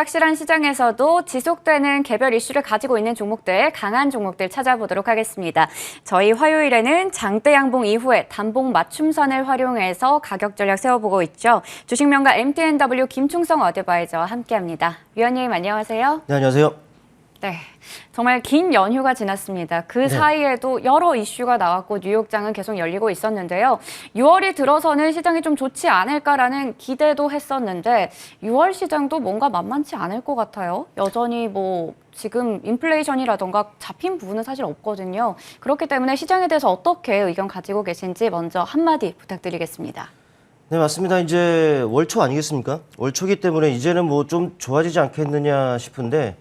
불확실한 시장에서도 지속되는 개별 이슈를 가지고 있는 종목들, 강한 종목들 찾아보도록 하겠습니다. 저희 화요일에는 장대 양봉 이후에 단봉 맞춤선을 활용해서 가격 전략 세워보고 있죠. 주식명가 MTNW 김충성 어드바이저와 함께합니다. 위원님 안녕하세요. 네, 안녕하세요. 네, 정말 긴 연휴가 지났습니다. 그 사이에도 여러 이슈가 나왔고 뉴욕장은 계속 열리고 있었는데요. 6월이 들어서는 시장이 좀 좋지 않을까라는 기대도 했었는데 6월 시장도 뭔가 만만치 않을 것 같아요. 여전히 지금 인플레이션이라던가 잡힌 부분은 사실 없거든요. 그렇기 때문에 시장에 대해서 어떻게 의견 가지고 계신지 먼저 한마디 부탁드리겠습니다. 네, 맞습니다. 이제 월초 아니겠습니까? 월초기 때문에 이제는 좀 좋아지지 않겠느냐 싶은데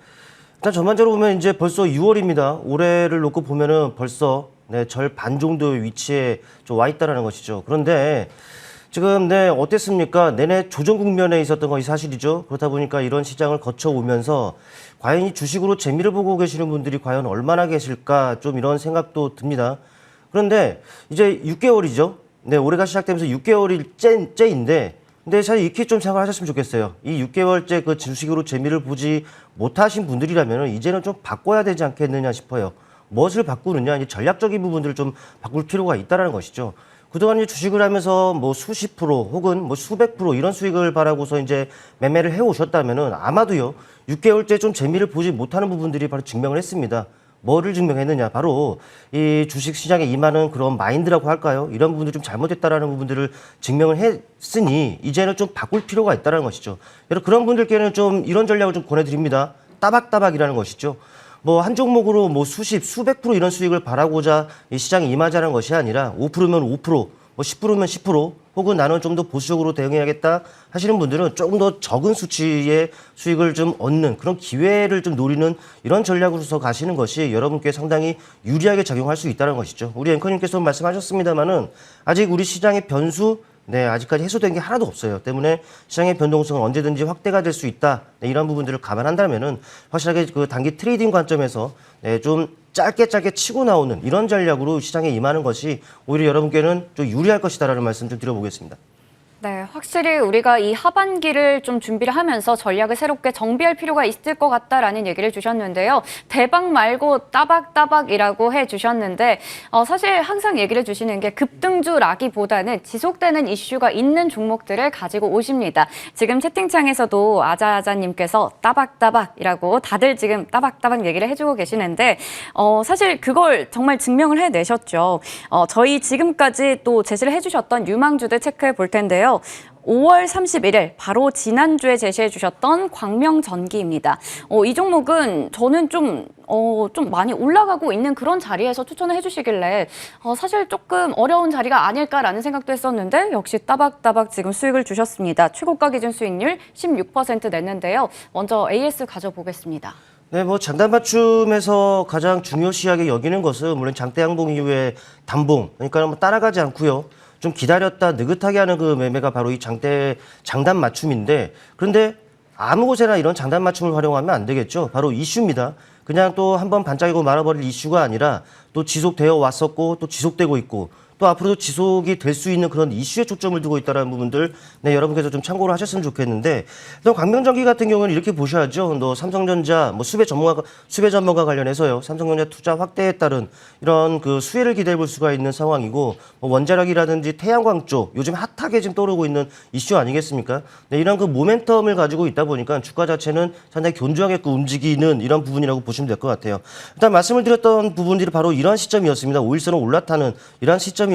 일단 전반적으로 보면 이제 벌써 6월입니다. 올해를 놓고 보면은 벌써 절 반 정도의 위치에 좀 와 있다라는 것이죠. 그런데 지금 어땠습니까? 내내 조정 국면에 있었던 것이 사실이죠. 그렇다 보니까 이런 시장을 거쳐오면서 과연 이 주식으로 재미를 보고 계시는 분들이 과연 얼마나 계실까 좀 이런 생각도 듭니다. 그런데 이제 6개월이죠. 올해가 시작되면서 6개월이 째인데 근데 사실 이렇게 좀 생각을 하셨으면 좋겠어요. 이 6개월째 그 주식으로 재미를 보지 못하신 분들이라면 이제는 좀 바꿔야 되지 않겠느냐 싶어요. 무엇을 바꾸느냐, 이제 전략적인 부분들을 좀 바꿀 필요가 있다는 것이죠. 그동안 주식을 하면서 수십 프로 혹은 수백 프로 이런 수익을 바라고서 이제 매매를 해오셨다면은 아마도요, 6개월째 좀 재미를 보지 못하는 부분들이 바로 증명을 했습니다. 뭐를 증명했느냐? 바로 이 주식 시장에 임하는 그런 마인드라고 할까요? 이런 부분들이 좀 잘못됐다라는 부분들을 증명을 했으니 이제는 좀 바꿀 필요가 있다는 것이죠. 여러분 그런 분들께는 좀 이런 전략을 좀 권해드립니다. 따박따박이라는 것이죠. 한 종목으로 수십, 수백 프로 이런 수익을 바라고자 이 시장에 임하자는 것이 아니라 5%면 5%, 10%면 10%, 혹은 나는 좀 더 보수적으로 대응해야겠다 하시는 분들은 조금 더 적은 수치의 수익을 좀 얻는 그런 기회를 좀 노리는 이런 전략으로서 가시는 것이 여러분께 상당히 유리하게 작용할 수 있다는 것이죠. 우리 앵커님께서 말씀하셨습니다만은 아직 우리 시장의 변수 아직까지 해소된 게 하나도 없어요. 때문에 시장의 변동성은 언제든지 확대가 될 수 있다. 이런 부분들을 감안한다면은 확실하게 그 단기 트레이딩 관점에서 좀 짧게 치고 나오는 이런 전략으로 시장에 임하는 것이 오히려 여러분께는 좀 유리할 것이다라는 말씀 좀 드려보겠습니다. 네, 확실히 우리가 이 하반기를 좀 준비를 하면서 전략을 새롭게 정비할 필요가 있을 것 같다라는 얘기를 주셨는데요. 대박 말고 따박따박이라고 해주셨는데 사실 항상 얘기를 주시는 게 급등주라기보다는 지속되는 이슈가 있는 종목들을 가지고 오십니다. 지금 채팅창에서도 아자아자님께서 따박따박이라고 다들 지금 따박따박 얘기를 해주고 계시는데 사실 그걸 정말 증명을 해내셨죠. 저희 지금까지 또 제시를 해주셨던 유망주들 체크해 볼 텐데요. 5월 31일 바로 지난주에 제시해 주셨던 광명전기입니다. 이 종목은 저는 좀 많이 올라가고 있는 그런 자리에서 추천을 해주시길래 사실 조금 어려운 자리가 아닐까라는 생각도 했었는데 역시 따박따박 지금 수익을 주셨습니다. 최고가 기준 수익률 16% 냈는데요. 먼저 AS 가져보겠습니다. 네, 장단 맞춤에서 가장 중요시하게 여기는 것은 물론 장대 양봉 이후에 단봉, 그러니까 따라가지 않고요. 좀 기다렸다 느긋하게 하는 그 매매가 바로 이 장단 맞춤인데 그런데 아무 곳에나 이런 장단 맞춤을 활용하면 안 되겠죠. 바로 이슈입니다. 그냥 또 한번 반짝이고 말아버릴 이슈가 아니라 또 지속되어 왔었고 또 지속되고 있고 또 앞으로도 지속이 될 수 있는 그런 이슈에 초점을 두고 있다는 부분들 여러분께서 좀 참고를 하셨으면 좋겠는데 또 광명전기 같은 경우는 이렇게 보셔야죠. 삼성전자 수배 전문가 관련해서요. 삼성전자 투자 확대에 따른 이런 그 수혜를 기대해 볼 수가 있는 상황이고 원자력이라든지 태양광 쪽 요즘 핫하게 지금 떠오르고 있는 이슈 아니겠습니까? 이런 그 모멘텀을 가지고 있다 보니까 주가 자체는 상당히 견조하게 움직이는 이런 부분이라고 보시면 될 것 같아요. 일단 말씀을 드렸던 부분들이 바로 이런 시점이었습니다. 5일선을 올라타는 이런 시점이었는데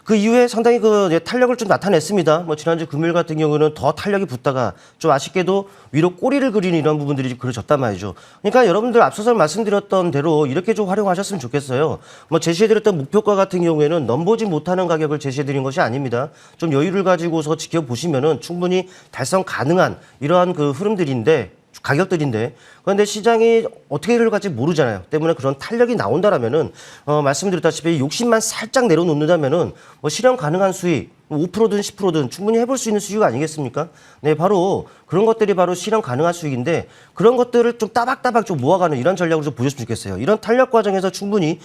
그 이후에 상당히 탄력을 좀 나타냈습니다. 지난주 금요일 같은 경우는 더 탄력이 붙다가 좀 아쉽게도 위로 꼬리를 그리는 이런 부분들이 그려졌단 말이죠. 그러니까 여러분들 앞서서 말씀드렸던 대로 이렇게 좀 활용하셨으면 좋겠어요. 제시해드렸던 목표가 같은 경우에는 넘보지 못하는 가격을 제시해드린 것이 아닙니다. 좀 여유를 가지고서 지켜보시면은 충분히 달성 가능한 이러한 그 흐름들인데 가격들인데 그런데 시장이 어떻게 될지 모르잖아요. 때문에 그런 탄력이 나온다라면은 말씀드렸다시피 욕심만 살짝 내려놓는다면은 실현 가능한 수익 5%든 10%든 충분히 해볼 수 있는 수익 아니겠습니까? 네, 바로 그런 것들이 바로 실현 가능한 수익인데 그런 것들을 좀 따박따박 좀 모아가는 이런 전략으로 좀 보셨으면 좋겠어요. 이런 탄력 과정에서 충분히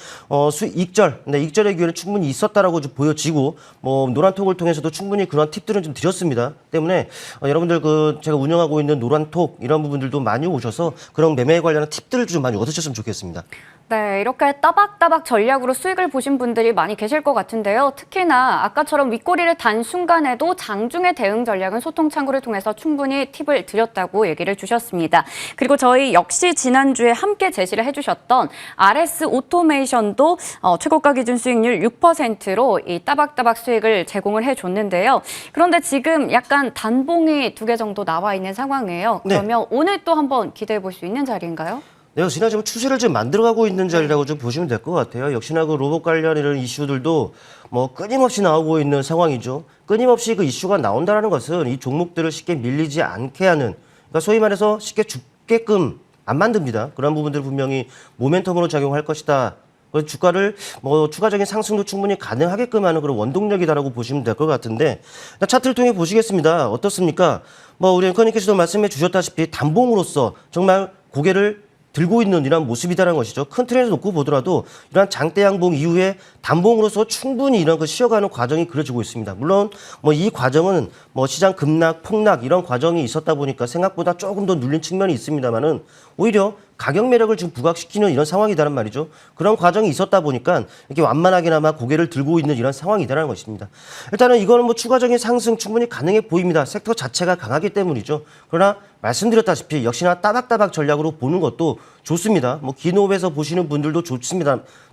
익절, 네, 익절의 기회는 충분히 있었다라고 좀 보여지고 뭐 노란톡을 통해서도 충분히 그런 팁들은 좀 드렸습니다. 때문에 여러분들 제가 운영하고 있는 노란톡 이런 부분들도 많이 오셔서 그런 매매에 관련한 팁들을 좀 많이 얻으셨으면 좋겠습니다. 네, 이렇게 따박따박 전략으로 수익을 보신 분들이 많이 계실 것 같은데요. 특히나 아까처럼 윗꼬리를 단 순간에도 장중의 대응 전략은 소통 창구를 통해서 충분히 팁을 드렸다고 얘기를 주셨습니다. 그리고 저희 역시 지난주에 함께 제시를 해주셨던 RS 오토메이션도 최고가 기준 수익률 6%로 이 따박따박 수익을 제공을 해줬는데요. 그런데 지금 약간 단봉이 2개 정도 나와 있는 상황이에요. 그러면 네. 오늘 또 한번 기대해 볼 수 있는 자리인가요? 네, 역시나 지금 추세를 좀 만들어가고 있는 자리라고 좀 보시면 될 것 같아요. 역시나 그 로봇 관련 이런 이슈들도 뭐 끊임없이 나오고 있는 상황이죠. 끊임없이 그 이슈가 나온다는 것은 이 종목들을 쉽게 밀리지 않게 하는, 그러니까 소위 말해서 쉽게 죽게끔 안 만듭니다. 그런 부분들 분명히 모멘텀으로 작용할 것이다. 그래서 주가를 뭐 추가적인 상승도 충분히 가능하게끔 하는 그런 원동력이다라고 보시면 될 것 같은데, 차트를 통해 보시겠습니다. 어떻습니까? 뭐 우리 앵커님께서도 말씀해 주셨다시피 단봉으로서 정말 고개를 들고 있는 이런 모습이다라는 것이죠. 큰 틀에서 놓고 보더라도 이러한 장대 양봉 이후에 단봉으로서 충분히 이런 그 쉬어가는 과정이 그려지고 있습니다. 물론 뭐 이 과정은 뭐 시장 급락, 폭락 이런 과정이 있었다 보니까 생각보다 조금 더 눌린 측면이 있습니다만은 오히려 가격 매력을 지금 부각시키는 이런 상황이다란 말이죠. 그런 과정이 있었다 보니까 이렇게 완만하게나마 고개를 들고 있는 이런 상황이다라는 것입니다. 일단은 이거는 뭐 추가적인 상승 충분히 가능해 보입니다. sek터 자체가 강하기 때문이죠. 그러나 말씀드렸다시피 역시나 따박따박 전략으로 보는 것도 좋습니다. 뭐 기노업에서 보시는 분들도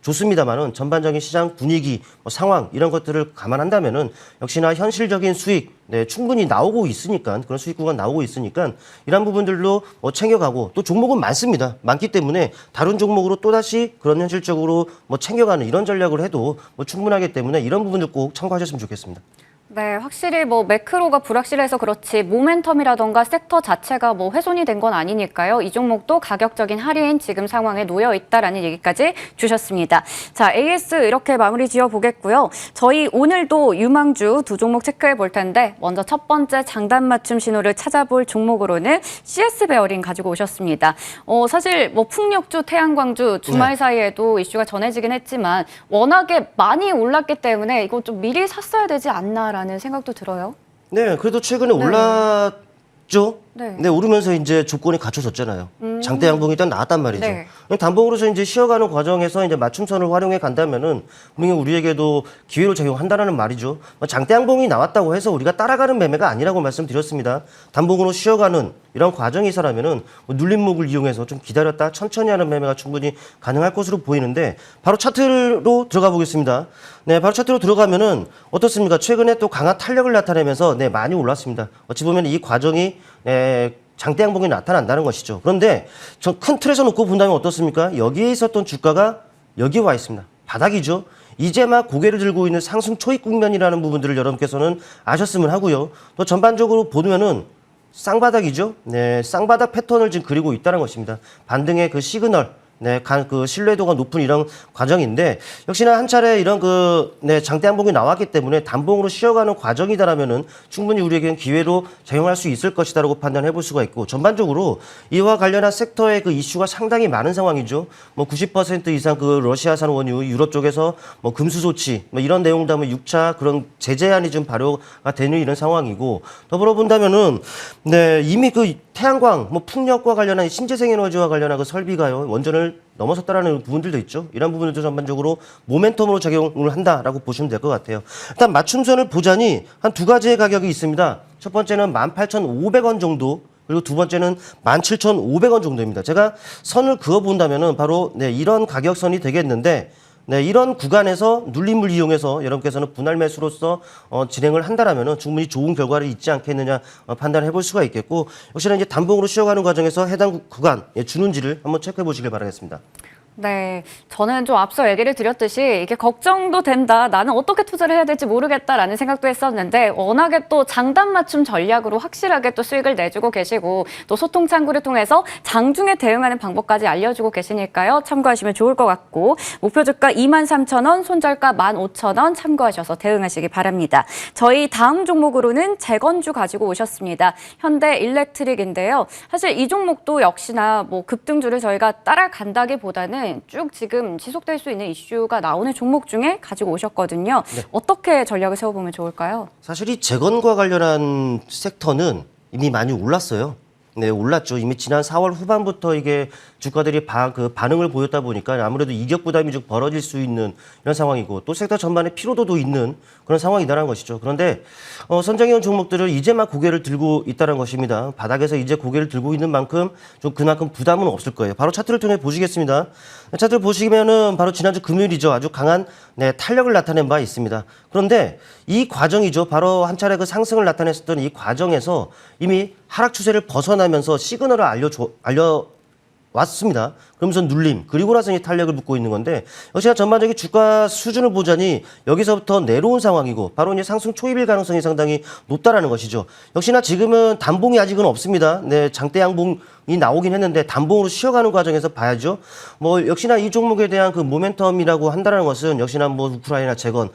좋습니다만은 전반적인 시장 분위기, 뭐 상황 이런 것들을 감안한다면은 역시나 현실적인 수익 네, 충분히 나오고 있으니까 그런 수익 구간 나오고 있으니까 이런 부분들로 뭐 챙겨가고 또 종목은 많습니다. 많기 때문에 다른 종목으로 또다시 그런 현실적으로 뭐 챙겨가는 이런 전략을 해도 뭐 충분하기 때문에 이런 부분들 꼭 참고하셨으면 좋겠습니다. 네, 확실히 뭐 매크로가 불확실해서 그렇지 모멘텀이라던가 섹터 자체가 뭐 훼손이 된 건 아니니까요. 이 종목도 가격적인 할인 지금 상황에 놓여 있다라는 얘기까지 주셨습니다. 자, AS 이렇게 마무리 지어 보겠고요. 저희 오늘도 유망주 2종목 체크해 볼 텐데 먼저 첫 번째 장단 맞춤 신호를 찾아볼 종목으로는 CS 베어링 가지고 오셨습니다. 사실 뭐 풍력주, 태양광주 주말 사이에도 이슈가 전해지긴 했지만 워낙에 많이 올랐기 때문에 이거 좀 미리 샀어야 되지 않나라는 라는 생각도 들어요. 네, 그래도 최근에 올랐죠. 네. 네, 오르면서 이제 조건이 갖춰졌잖아요. 장대 양봉이 일단 나왔단 말이죠. 네. 단봉으로서 이제 쉬어가는 과정에서 이제 맞춤선을 활용해 간다면은 분명히 우리에게도 기회로 작용한다라는 말이죠. 장대 양봉이 나왔다고 해서 우리가 따라가는 매매가 아니라고 말씀드렸습니다. 단봉으로 쉬어가는 이런 과정이서라면은 눌림목을 이용해서 좀 기다렸다 천천히 하는 매매가 충분히 가능할 것으로 보이는데 바로 차트로 들어가 보겠습니다. 네, 바로 차트로 들어가면은 어떻습니까? 최근에 또 강한 탄력을 나타내면서 네, 많이 올랐습니다. 어찌 보면 이 과정이 장대 양봉이 나타난다는 것이죠. 그런데 저 큰 틀에서 놓고 본다면 어떻습니까? 여기에 있었던 주가가 여기 와 있습니다. 바닥이죠. 이제 막 고개를 들고 있는 상승 초입 국면이라는 부분들을 여러분께서는 아셨으면 하고요. 또 전반적으로 보면은 쌍바닥이죠. 네, 쌍바닥 패턴을 지금 그리고 있다는 것입니다. 반등의 그 시그널. 네, 그 신뢰도가 높은 이런 과정인데 역시나 한 차례 이런 장대 양봉이 나왔기 때문에 단봉으로 쉬어가는 과정이다라면은 충분히 우리에게는 기회로 작용할 수 있을 것이다라고 판단해 볼 수가 있고 전반적으로 이와 관련한 섹터의 그 이슈가 상당히 많은 상황이죠. 뭐 90% 이상 그 러시아산 원유 유럽 쪽에서 뭐 금수 조치 뭐 이런 내용도 하면 6차 그런 제재안이 좀 발효가 되는 이런 상황이고 더불어 본다면은 네, 이미 그 태양광, 뭐 풍력과 관련한 신재생 에너지와 관련한 그 설비가요 원전을 넘어섰다라는 부분들도 있죠. 이런 부분들도 전반적으로 모멘텀으로 작용을 한다라고 보시면 될 것 같아요. 일단 맞춤선을 보자니 한 2가지의 가격이 있습니다. 첫 번째는 18,500원 정도. 그리고 두 번째는 17,500원 정도입니다. 제가 선을 그어 본다면은 바로 네, 이런 가격선이 되겠는데. 네, 이런 구간에서 눌림을 이용해서 여러분께서는 분할 매수로서 진행을 한다라면은 충분히 좋은 결과를 있지 않겠느냐 판단을 해볼 수가 있겠고 역시나 이제 단봉으로 쉬어가는 과정에서 해당 구간 주는지를 한번 체크해 보시길 바라겠습니다. 네, 저는 좀 앞서 얘기를 드렸듯이 이게 걱정도 된다. 나는 어떻게 투자를 해야 될지 모르겠다라는 생각도 했었는데 워낙에 또 장단 맞춤 전략으로 확실하게 또 수익을 내주고 계시고 또 소통 창구를 통해서 장중에 대응하는 방법까지 알려주고 계시니까요. 참고하시면 좋을 것 같고 목표 주가 23,000원, 손절가 15,000원 참고하셔서 대응하시기 바랍니다. 저희 다음 종목으로는 재건주 가지고 오셨습니다. 현대 일렉트릭인데요. 사실 이 종목도 역시나 뭐 급등주를 저희가 따라간다기보다는 쭉 지금 지속될 수 있는 이슈가 나오는 종목 중에 가지고 오셨거든요. 네. 어떻게 전략을 세워보면 좋을까요? 사실 이 재건과 관련한 섹터는 이미 많이 올랐어요. 네, 올랐죠. 이미 지난 4월 후반부터 이게 주가들이 반응을 보였다 보니까 아무래도 이격 부담이 좀 벌어질 수 있는 이런 상황이고 또 섹터 전반에 피로도도 있는 그런 상황이다라는 것이죠. 그런데 선정해온 종목들을 이제 막 고개를 들고 있다는 것입니다. 바닥에서 이제 고개를 들고 있는 만큼 좀 그만큼 부담은 없을 거예요. 바로 차트를 통해 보시겠습니다. 차트를 보시면은 바로 지난주 금요일이죠. 아주 강한 탄력을 나타낸 바 있습니다. 그런데 이 과정이죠. 바로 한 차례 그 상승을 나타냈었던 이 과정에서 이미 하락 추세를 벗어나면서 시그널을 왔습니다. 그러면서 눌림, 그리고 나서 이 탄력을 붙고 있는 건데 역시나 전반적인 주가 수준을 보자니 여기서부터 내려온 상황이고 바로 이제 상승 초입일 가능성이 상당히 높다라는 것이죠. 역시나 지금은 단봉이 아직은 없습니다. 네, 장대 양봉이 나오긴 했는데 단봉으로 쉬어가는 과정에서 봐야죠. 뭐 역시나 이 종목에 대한 그 모멘텀이라고 한다는 것은 역시나 뭐 우크라이나 재건,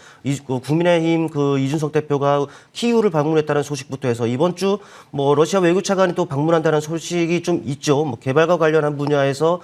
국민의힘 그 이준석 대표가 키이우를 방문했다는 소식부터 해서 이번 주 뭐 러시아 외교차관이 또 방문한다는 소식이 좀 있죠. 뭐 개발과 관련한 분야에서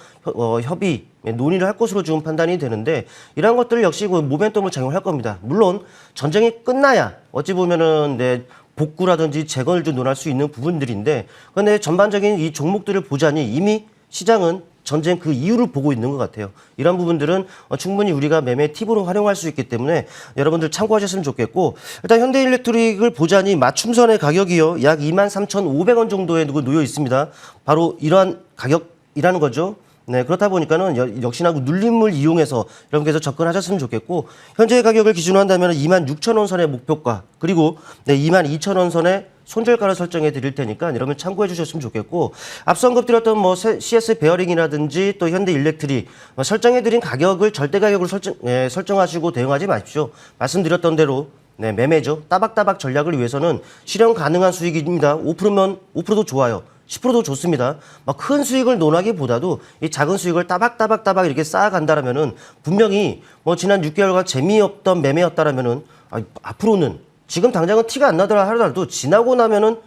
협의, 논의를 할 것으로 지금 판단이 되는데 이러한 것들 역시 그 모멘텀을 작용할 겁니다. 물론 전쟁이 끝나야 어찌 보면은 복구라든지 재건을 좀 논할 수 있는 부분들인데 그런데 전반적인 이 종목들을 보자니 이미 시장은 전쟁 그 이유를 보고 있는 것 같아요. 이런 부분들은 충분히 우리가 매매 팁으로 활용할 수 있기 때문에 여러분들 참고하셨으면 좋겠고 일단 현대일렉트릭을 보자니 맞춤선의 가격이요. 약 23,500원 정도에 놓여 있습니다. 바로 이러한 가격이라는 거죠. 네, 그렇다 보니까는 역시나 그 눌림을 이용해서 여러분께서 접근하셨으면 좋겠고 현재의 가격을 기준으로 한다면 26,000원 선의 목표가 그리고 22,000원 선의 손절가를 설정해 드릴 테니까 여러분 참고해 주셨으면 좋겠고 앞서 언급드렸던 뭐 CS 베어링이라든지 또 현대 일렉트릭 설정해 드린 가격을 절대 가격으로 설정하시고 대응하지 마십시오. 말씀드렸던 대로 매매죠. 따박따박 전략을 위해서는 실현 가능한 수익입니다. 5%면 5%도 좋아요. 10%도 좋습니다. 막 큰 수익을 논하기보다도 이 작은 수익을 따박따박 이렇게 쌓아간다라면은 분명히 뭐 지난 6개월간 재미없던 매매였다라면은 앞으로는 지금 당장은 티가 안 나더라 하더라도 지나고 나면은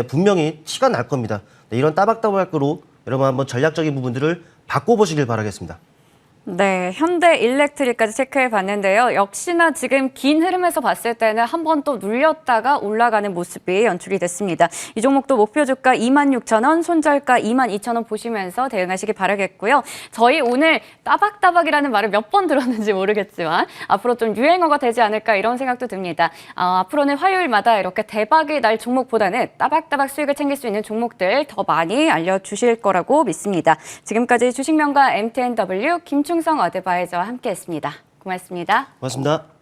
분명히 티가 날 겁니다. 이런 따박따박으로 여러분 한번 전략적인 부분들을 바꿔보시길 바라겠습니다. 네, 현대 일렉트릭까지 체크해 봤는데요. 역시나 지금 긴 흐름에서 봤을 때는 한 번 또 눌렸다가 올라가는 모습이 연출이 됐습니다. 이 종목도 목표 주가 26,000원, 손절가 22,000원 보시면서 대응하시기 바라겠고요. 저희 오늘 따박따박이라는 말을 몇 번 들었는지 모르겠지만 앞으로 좀 유행어가 되지 않을까 이런 생각도 듭니다. 앞으로는 화요일마다 이렇게 대박이 날 종목보다는 따박따박 수익을 챙길 수 있는 종목들 더 많이 알려주실 거라고 믿습니다. 지금까지 주식명가 MTNW 김충성 어드바이저와 함께했습니다. 고맙습니다. 고맙습니다.